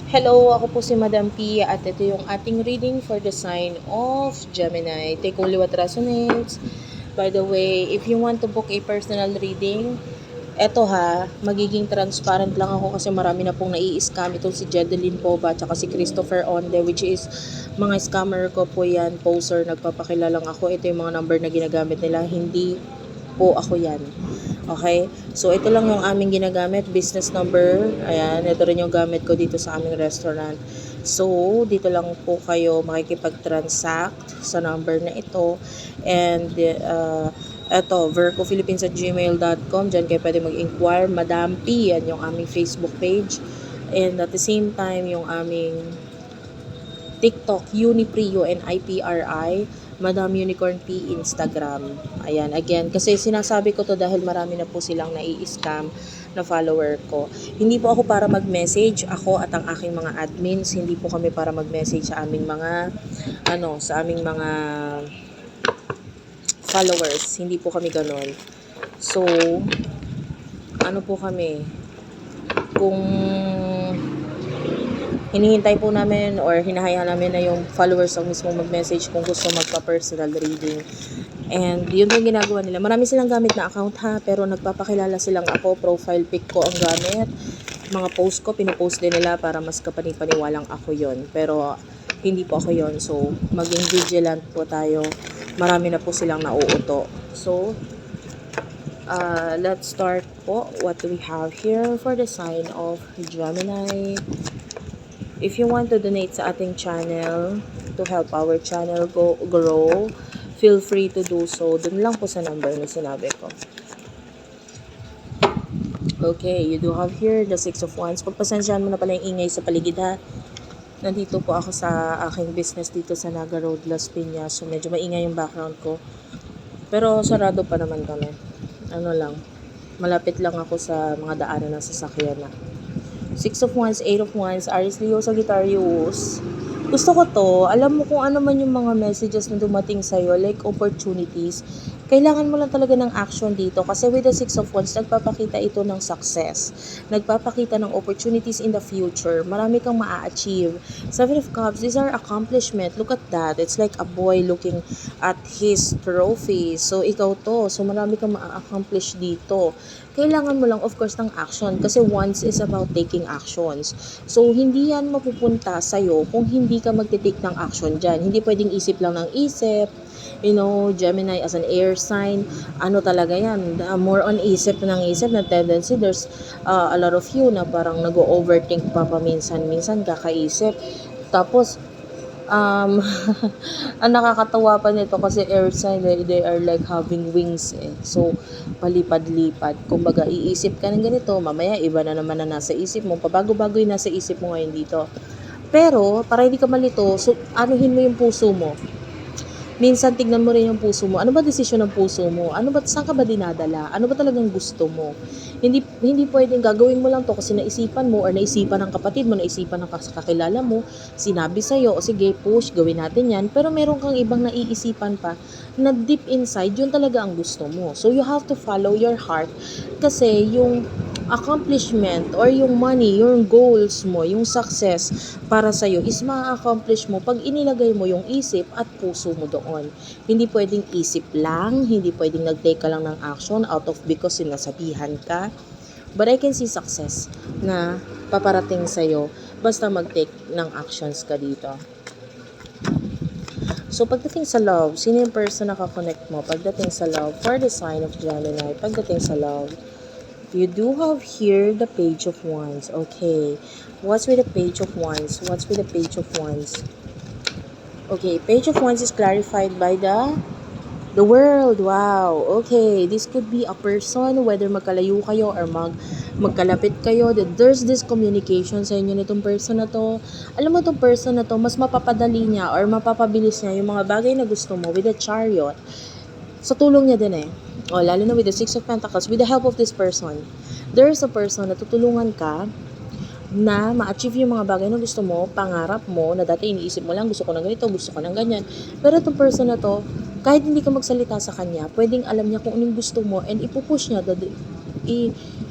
Hello, ako po si Madam P at ito yung ating reading for the sign of Gemini. Take only what resonates. By the way, if you want to book a personal reading, eto ha, magiging transparent lang ako kasi marami na pong nai-scam. Itong si Jedeline Pova at si Christopher Onde, which is mga scammer ko po yan, poser, nagpapakilalang ako. Ito yung mga number na ginagamit nila, hindi po ako yan. Okay? So, ito lang yung aming ginagamit. Business number. Ayan. Ito rin yung gamit ko dito sa aming restaurant. So, dito lang po kayo makikipag-transact sa number na ito. And, ito, vercophilippines@gmail.com. Diyan kayo pwede mag-inquire. Madam P. Yan yung aming Facebook page. And at the same time, yung aming TikTok, Unipri, UNIPRI, Madam Unicorn P, Instagram. Ayan, again, kasi sinasabi ko to dahil marami na po silang nai-scam na follower ko. Hindi po ako para mag-message, ako at ang aking mga admins, hindi po kami para mag-message sa aming mga, sa aming mga followers. Hindi po kami ganon. So, ano po kami, kung hinihintay po namin or hinahayaan namin na yung followers ang mismo mag-message kung gusto magpa-personal reading. And yun yung ginagawa nila. Marami silang gamit na account ha, pero nagpapakilala silang ako, profile pic ko ang gamit. Mga post ko, pinopost din nila para mas kapani-paniwalang ako yon. Pero hindi po ako yon. So, maging vigilant po tayo. Marami na po silang nauuto. So, let's start po. What do we have here for the sign of Gemini? If you want to donate sa ating channel to help our channel grow, feel free to do so. Dun lang po sa number na sinabi ko. Okay, you do have here the Six of Wands. Pagpasensyahan mo na pala yung ingay sa paligid ha. Nandito po ako sa aking business dito sa Naga Road, Las Piñas. So medyo maingay yung background ko. Pero sarado pa naman kami. Ano lang, malapit lang ako sa mga daanan ng sasakyan na. Six of Wands, Eight of Wands, Aries, Leo, Sagittarius. Gusto ko to. Alam mo kung ano man yung mga messages na dumating sa'yo, like opportunities, kailangan mo lang talaga ng action dito. Kasi with the Six of Wands, nagpapakita ito ng success. Nagpapakita ng opportunities in the future. Marami kang maa-achieve. Seven of Cups, these are accomplishment. Look at that. It's like a boy looking at his trophy. So, ikaw to. So, marami kang maa-accomplish dito. Kailangan mo lang, of course, ng action. Kasi Wands is about taking actions. So, hindi yan mapupunta sa'yo kung hindi ka magtitake ng action dyan. Hindi pwedeng isip lang ng isip. You know, Gemini as an air sign, ano talaga yan, more on isip ng isip na tendency. There's a lot of you na parang nag-overthink pa paminsan-minsan, kakaisip. Tapos, ang nakakatawa pa nito kasi air sign, they are like having wings eh. So, palipad-lipad. Kumbaga, iisip ka ng ganito, mamaya iba na naman na nasa isip mo, pabago-bago yung nasa isip mo ngayon dito. Pero, para hindi ka malito, so, anuhin mo yung puso mo. Minsan tignan mo rin yung puso mo. Ano ba desisyon ng puso mo? Ano ba, saan ka ba dinadala? Ano ba talagang gusto mo? Hindi pwedeng gagawin mo lang to kasi naisipan mo or naisipan ng kapatid mo, naisipan ng kakilala mo, sinabi sa'yo, o sige, push, gawin natin yan. Pero meron kang ibang naiisipan pa na deep inside, yun talaga ang gusto mo. So, you have to follow your heart kasi yung accomplishment or yung money, yung goals mo, yung success para sa'yo is ma-accomplish mo pag inilagay mo yung isip at puso mo doon. Hindi pwedeng isip lang, hindi pwedeng nag-take ka lang ng action out of because sinasabihan ka. But I can see success na paparating sa'yo basta mag-take ng actions ka dito. So, pagdating sa love, sino yung person na ka-connect mo? Pagdating sa love, for the sign of Gemini, pagdating sa love, you do have here the Page of Wands. Okay. What's with the Page of Wands? What's with the Page of Wands? Okay, Page of Wands is clarified by the world. Wow. Okay, this could be a person, whether magkalayo kayo or magkalapit kayo. There's this communication sa inyo nitong person na to. Alam mo itong person na to, mas mapapadali niya or mapapabilis niya yung mga bagay na gusto mo with the Chariot. Sa tulong niya din eh. O, lalo na with the Six of Pentacles, with the help of this person. There's a person na tutulungan ka na ma-achieve yung mga bagay na gusto mo, pangarap mo, na dati iniisip mo lang, gusto ko ng ganito, gusto ko ng ganyan. Pero itong person na to, kahit hindi ka magsalita sa kanya, pwedeng alam niya kung anong gusto mo and ipupush niya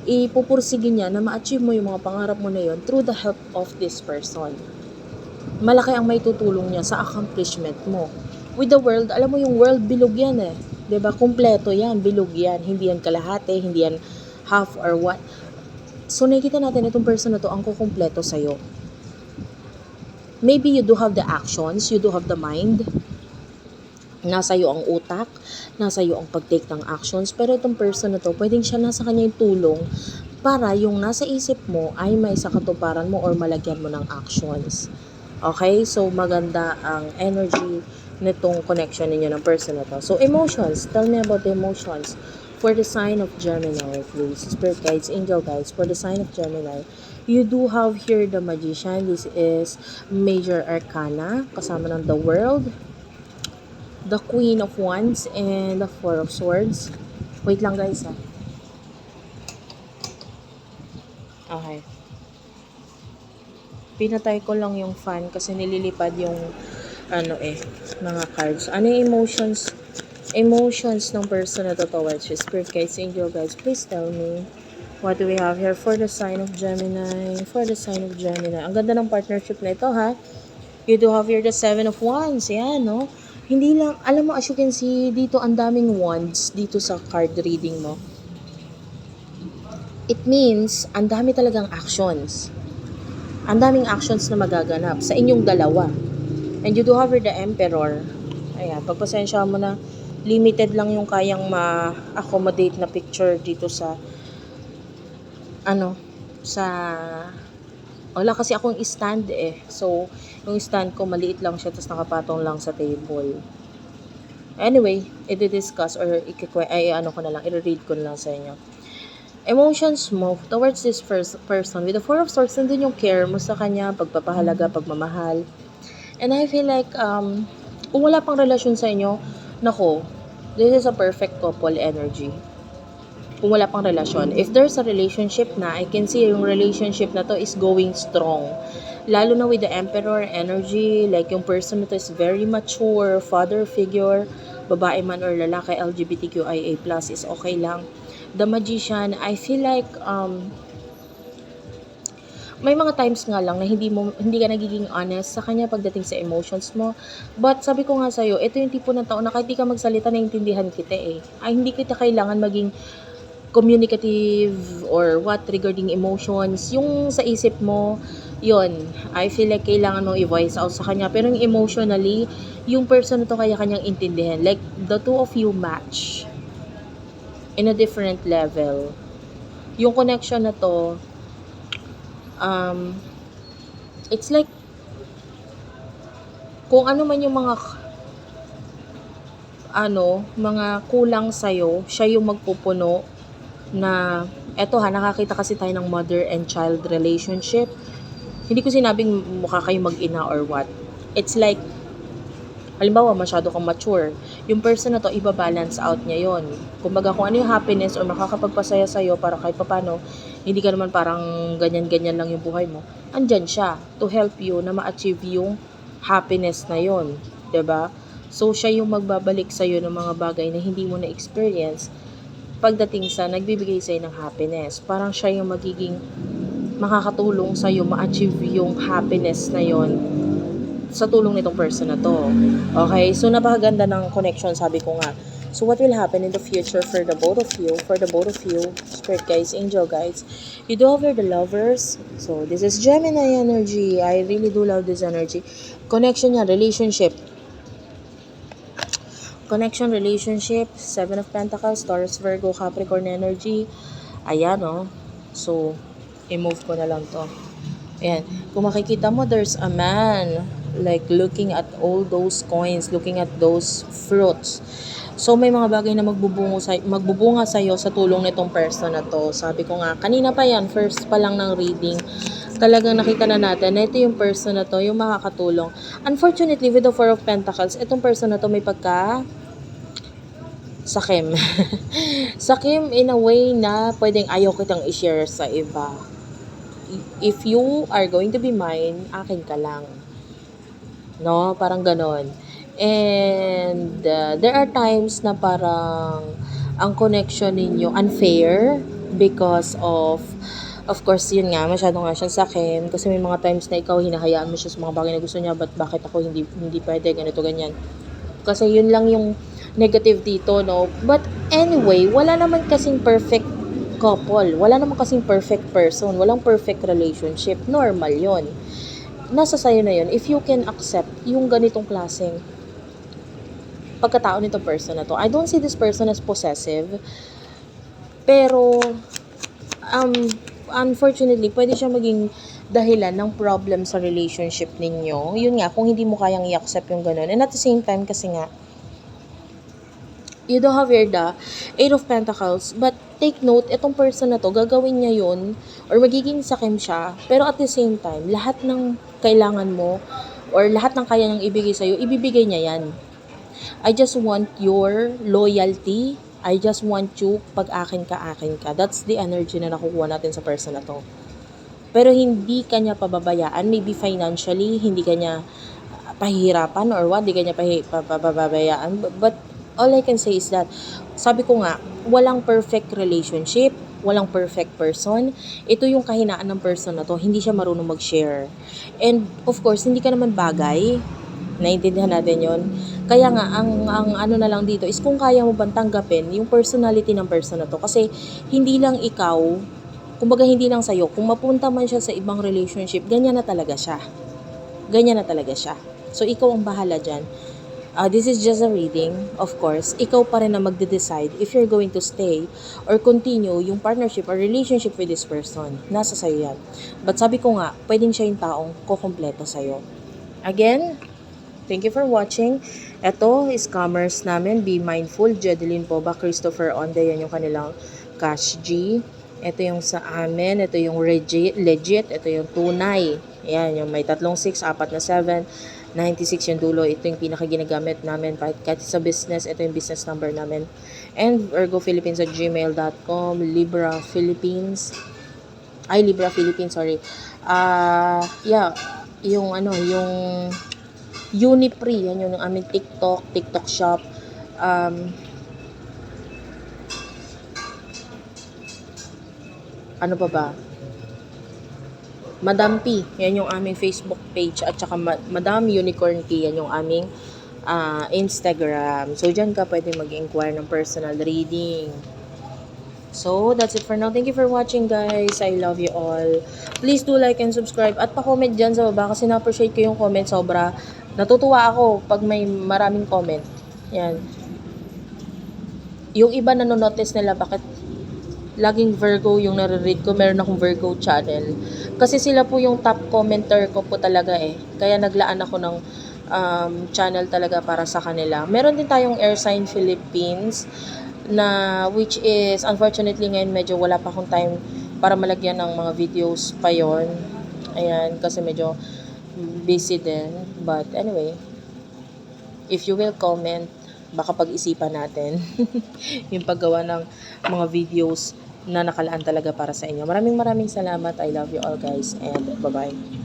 ipupursige niya na ma-achieve mo yung mga pangarap mo na yun through the help of this person. Malaki ang may tutulong niya sa accomplishment mo. With the world, alam mo yung world, bilog yan eh. 'Di ba? Kumpleto yan, bilog yan. Hindi yan kalahati, hindi yan half or what. So, nakikita natin itong person na to ang kukumpleto sa'yo. Maybe you do have the actions, you do have the mind, nasa iyo ang utak, nasa iyo ang pag-take ng actions, pero itong person na to, pwedeng siya nasa kanya yung tulong para yung nasa isip mo ay may sakatuparan mo or malagyan mo ng actions. Okay? So, maganda ang energy nitong connection ninyo ng person na to. So, emotions. Tell me about the emotions. For the sign of Gemini, please. Spirit guides, angel guides. For the sign of Gemini, you do have here the Magician. This is Major Arcana. Kasama ng the World, the Queen of Wands, and the Four of Swords. Wait lang guys ha. Okay. Pinatay ko lang yung fan kasi nililipad yung mga cards. Ano yung emotions ng person na to towards you? Spirit guides, angel guides, please tell me. What do we have here for the sign of Gemini? For the sign of Gemini. Ang ganda ng partnership na ito ha. You do have here the Seven of Wands. Yan, no? Hindi lang, alam mo, as you can see, dito ang daming wands dito sa card reading mo. It means, ang dami talagang actions. Ang daming actions na magaganap sa inyong dalawa. And you do have here the Emperor. Ayan, pagpasensya mo na, limited lang yung kayang ma-accommodate na picture dito sa wala kasi akong stand eh. So, yung stand ko maliit lang siya tapos nakapatong lang sa table. Anyway, i-discuss or i-read ko na lang sa inyo. Emotions mo towards this person. With the Four of Swords, nandun yung care mo sa kanya, pagpapahalaga, pagmamahal. And I feel like, kung wala pang relasyon sa inyo, nako, this is a perfect couple energy. Kung wala pang relasyon. If there's a relationship na, I can see yung relationship na to is going strong. Lalo na with the Emperor energy, like yung person na to is very mature, father figure, babae man or lalaki, LGBTQIA+, is okay lang. The Magician, I feel like, may mga times nga lang na hindi ka nagiging honest sa kanya pagdating sa emotions mo. But sabi ko nga sa'yo, ito yung tipo ng tao na kahit di ka magsalita, naiintindihan kita eh. Ay, hindi kita kailangan maging communicative or what regarding emotions. Yung sa isip mo, yun, I feel like kailangan mong i-voice out sa kanya. Pero yung emotionally, yung person na to kaya kanyang intindihan. Like, the two of you match in a different level. Yung connection na to, it's like, kung ano man yung mga kulang sa'yo, siya yung magpupuno na, eto ha, nakakita kasi tayo ng mother and child relationship. Hindi ko sinabing mukha kayo mag-ina or what. It's like, halimbawa, masyado kang mature. Yung person na to, ibabalance out niya yon. Kumbaga, kung ano yung happiness or makakapagpasaya sa'yo para kahit papano, hindi ka naman parang ganyan-ganyan lang yung buhay mo. Andyan siya to help you na ma-achieve yung happiness na yon. 'Di ba? So, siya yung magbabalik sa'yo ng mga bagay na hindi mo na-experience pagdating sa nagbibigay sa'yo ng happiness. Parang siya yung magiging makakatulong sa'yo ma-achieve yung happiness na yon sa tulong nitong person na to. Okay? So, napakaganda ng connection, sabi ko nga. So, what will happen in the future for the both of you? For the both of you, spirit guides, angel guides, you do have the Lovers. So, this is Gemini energy. I really do love this energy. Connection niya, relationship. Connection, relationship, Seven of Pentacles, Taurus, Virgo, Capricorn energy. Ayan, oh. So, i-move ko na lang to. Ayan. Kung makikita mo, there's a man like looking at all those coins, looking at those fruits. So, may mga bagay na magbubunga sa'yo sa tulong nitong person na to. Sabi ko nga, kanina pa yan, first pa lang ng reading, talagang nakita na natin na ito yung person na to, yung makakatulong. Unfortunately, with the Four of Pentacles, itong person na to may sakim. Sakim in a way na pwedeng ayaw kitang i-share sa iba. If you are going to be mine, akin ka lang. No? Parang ganon. And there are times na parang ang connection ninyo unfair. because of course, yun nga, masyado nga siyang sakim. Kasi may mga times na ikaw, hinahayaan mo siya sa mga bagay na gusto niya, bakit ako hindi pwede, ganito, ganyan. Kasi yun lang yung negative dito, no? But anyway, wala naman kasing perfect couple. Wala naman kasing perfect person. Walang perfect relationship. Normal yon. Nasa sayo na yun. If you can accept yung ganitong klaseng pagkatao nitong person na to. I don't see this person as possessive. Pero, unfortunately, pwede siya maging dahilan ng problem sa relationship ninyo. Yun nga, kung hindi mo kayang i-accept yung ganun. And at the same time, kasi nga, you do have here the Eight of Pentacles, but take note, itong person na to, gagawin niya yun, or magiging sakim siya, pero at the same time, lahat ng kailangan mo, or lahat ng kaya niyang ibigay sa'yo, ibibigay niya yan. I just want your loyalty. I just want you, pag akin ka. That's the energy na nakukuha natin sa person na to. Pero hindi kanya pababayaan, maybe financially, hindi kanya pahihirapan or what, hindi kanya pababayaan. But all I can say is that, sabi ko nga, walang perfect relationship, walang perfect person. Ito yung kahinaan ng person na to, hindi siya marunong mag-share. And of course, hindi ka naman bagay. Naiintindihan natin yon. Kaya nga, ang ano na lang dito is kung kaya mo bang tanggapin yung personality ng person na to. Kasi hindi lang ikaw, kumbaga hindi lang sa'yo, kung mapunta man siya sa ibang relationship, ganyan na talaga siya. Ganyan na talaga siya. So, ikaw ang bahala dyan. This is just a reading, of course. Ikaw pa rin na magde-decide if you're going to stay or continue yung partnership or relationship with this person. Nasa sa'yo yan. But sabi ko nga, pwedeng siya yung taong kukumpleto sa'yo. Again, thank you for watching. Ito is commerce namin. Be Mindful. Jedeline Boba, Christopher Onde. Yan yung kanilang Cash G. Ito yung sa amin. Ito yung legit. Ito yung tunay. Yan, yung may 3 6, 4 na 7. 96 yung dulo. Ito yung pinaka-ginagamit namin. Kahit sa business, ito yung business number namin. And virgophilippines@gmail.com. Libra Philippines, sorry. Yeah, yung yung Unipree, yan yung aming TikTok shop. Ano pa ba? Madam P, yan yung aming Facebook page, at saka Madam Unicorn P, yan yung aming Instagram. So, dyan ka pwede mag-inquire ng personal reading. So, that's it for now. Thank you for watching, guys. I love you all. Please do like and subscribe. At pa-comment dyan sa baba kasi na-appreciate ko yung comment. Sobra. Natutuwa ako pag may maraming comment. Yan. Yung iba nanonotice nila bakit laging Virgo yung nare-read ko. Meron akong Virgo channel. Kasi sila po yung top commenter ko po talaga eh. Kaya naglaan ako ng channel talaga para sa kanila. Meron din tayong Air Sign Philippines na which is unfortunately ngayon medyo wala pa akong time para malagyan ng mga videos pa yon. Ayan, kasi medyo busy din. But anyway, if you will comment, baka pag-isipan natin yung paggawa ng mga videos na nakalaan talaga para sa inyo. Maraming salamat. I love you all, guys, and bye-bye.